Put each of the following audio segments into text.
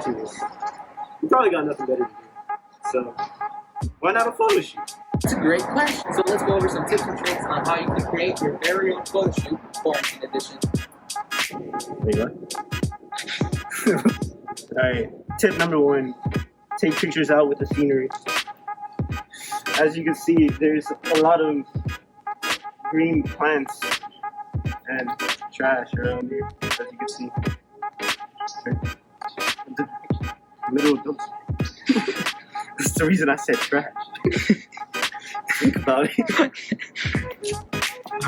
watching this, you probably got nothing better to do. So, why not a photo shoot? That's a great question. So let's go over some tips and tricks on how you can create your very own photo shoot, quarantine edition. Wait, what? Alright, tip number 1, take pictures out with the scenery. As you can see, there's a lot of green plants and trash around here, as you can see. Little dumpster. That's the reason I said trash. Think about it.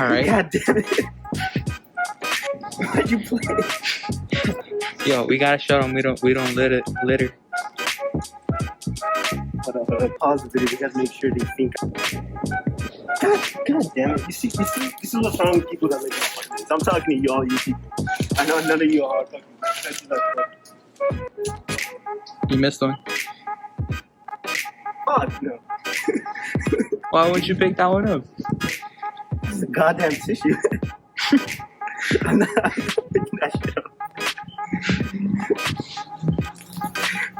Alright. God damn it. Why'd you play? Yo, we gotta show them we don't litter. Hold on, pause the video. We gotta make sure they think. God damn it. You see, this is what's wrong with people that live in apartments. I'm talking to you all, you people. I know none of you all are talking about. You missed one. Fuck no. Why wouldn't you pick that one up? It's a goddamn tissue. I'm not picking that shit up.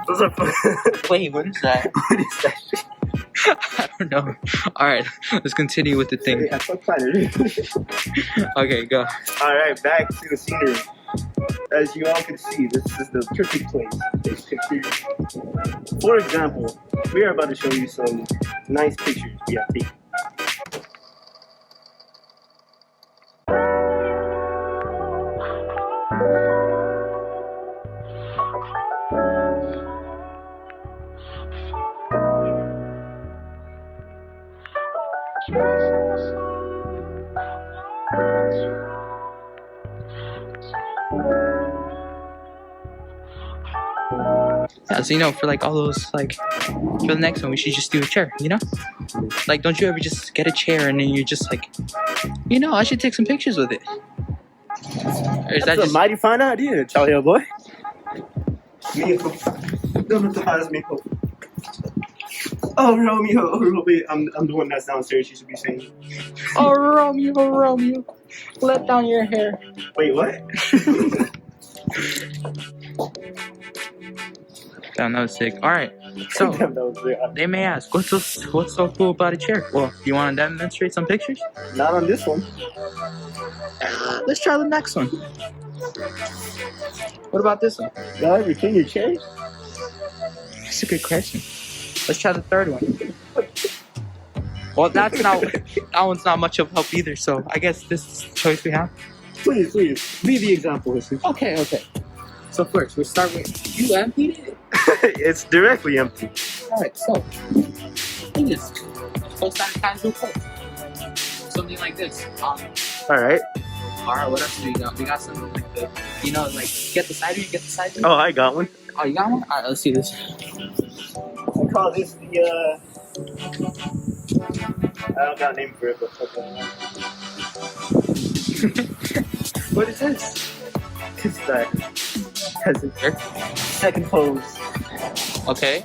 Those are fun. Wait, what is that? What is that shit? I don't know. Alright, let's continue with the thing. Yeah, fuck fine. Okay, go. Alright, back to the scenery. As you all can see, this is the perfect place to take pictures. For example, we are about to show you some nice pictures we have taken. Yeah, so for like all those, like, for the next one, we should just do a chair, Like, don't you ever just get a chair and then you're just like, I should take some pictures with it. Or is That's that a mighty fine idea, Charlie, boy. Mijo. Don't surprise me. Oh, Romeo, I'm the one that's downstairs. You should be saying. Oh, Romeo, let down your hair. Wait, what? Damn, that was sick. Alright, so they may ask, what's so cool about a chair? Well, you want to demonstrate some pictures? Not on this one. Let's try the next one. What about this one? Y'all ever clean your chair? That's a good question. Let's try the third one. Well, that one's not much of help either, so I guess this is the choice we have. Please, be the example, listen. Okay. So first, we'll start with, you emptied it? It's directly empty. Alright, so, do this. Post sanitize real quick. Something like this. Alright, what else do we got? We got something like the, get the side view, Oh, I got one. Oh, you got one? Alright, let's see this. We call this the, I don't got a name for it, but okay. What is this? It's that. Second pose. Okay.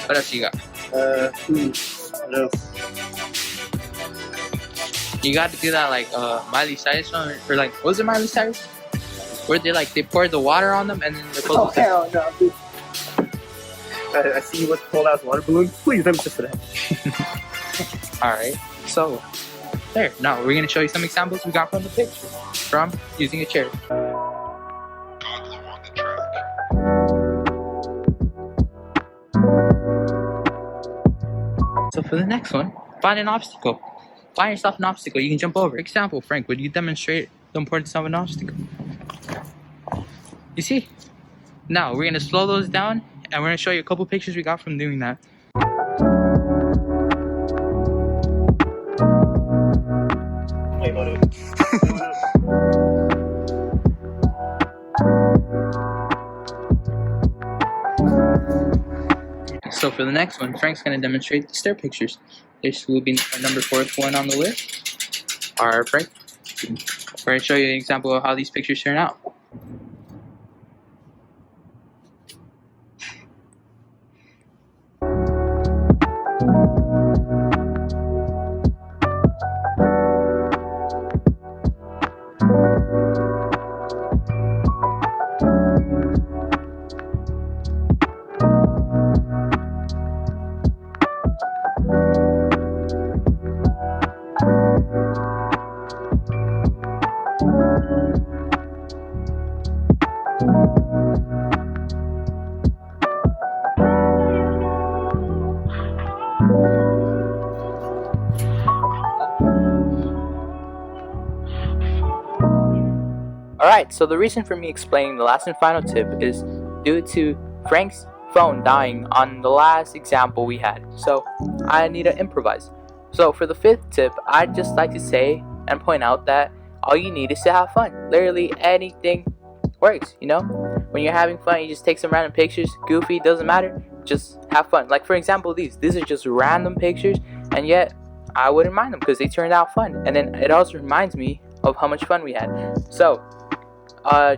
What else you got? What else? You got to do that like Miley Cyrus song, or like, was it Miley Cyrus? Where they poured the water on them and then they're supposed to... hell no, dude. I see you with the cold ass water balloon. Please, let me just for that. Alright, so there. Now we're gonna show you some examples we got from the picture from using a chair. So for the next one, find an obstacle. Find yourself an obstacle you can jump over. Example, Frank, would you demonstrate the importance of an obstacle? You see? Now we're gonna slow those down and we're gonna show you a couple pictures we got from doing that. Wait, hold up. So for the next one, Frank's gonna demonstrate the stair pictures. This will be our number 4th one on the list. Alright, Frank. We're gonna show you an example of how these pictures turn out. Alright, so the reason for me explaining the last and final tip is due to Frank's phone dying on the last example we had. So I need to improvise. So for the 5th tip, I'd just like to say and point out that all you need is to have fun. Literally anything works, you know? When you're having fun, you just take some random pictures, goofy, doesn't matter, just have fun. Like for example, these are just random pictures, and yet I wouldn't mind them because they turned out fun. And then it also reminds me of how much fun we had. So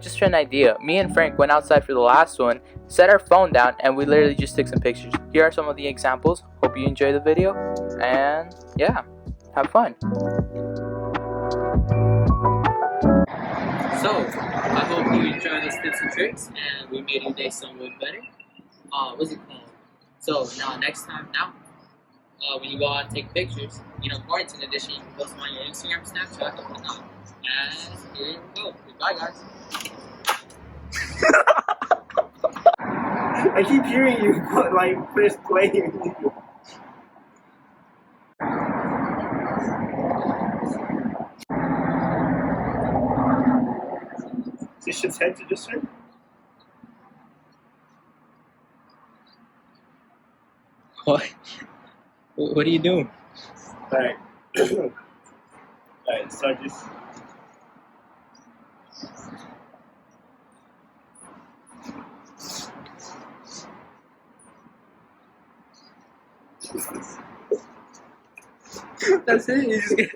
just for an idea, me and Frank went outside for the last one, set our phone down, and we literally just took some pictures. Here are some of the examples. Hope you enjoy the video, and yeah, have fun. So, I hope you enjoyed those tips and tricks, and we made your day somewhat better. What's it called? So, next time, when you go out and take pictures, quarantine edition, you can post them on your Instagram, Snapchat, and whatnot. And here you go. Goodbye, guys. I keep hearing you, like, press play. This should head to this one. What? What are you doing? Alright. Alright, start this. That's it? You just get...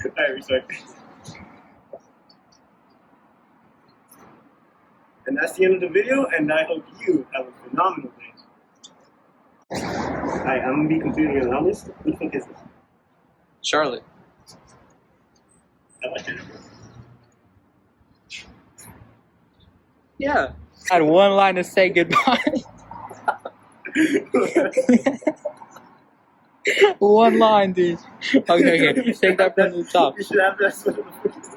Alright, restart. And that's the end of the video, and I hope you have a phenomenal day. Alright, I'm gonna be completely honest. Who the fuck is this? Charlotte. I like it. Yeah. I had one line to say goodbye. One line, dude. Okay, take that from the top. You should have that.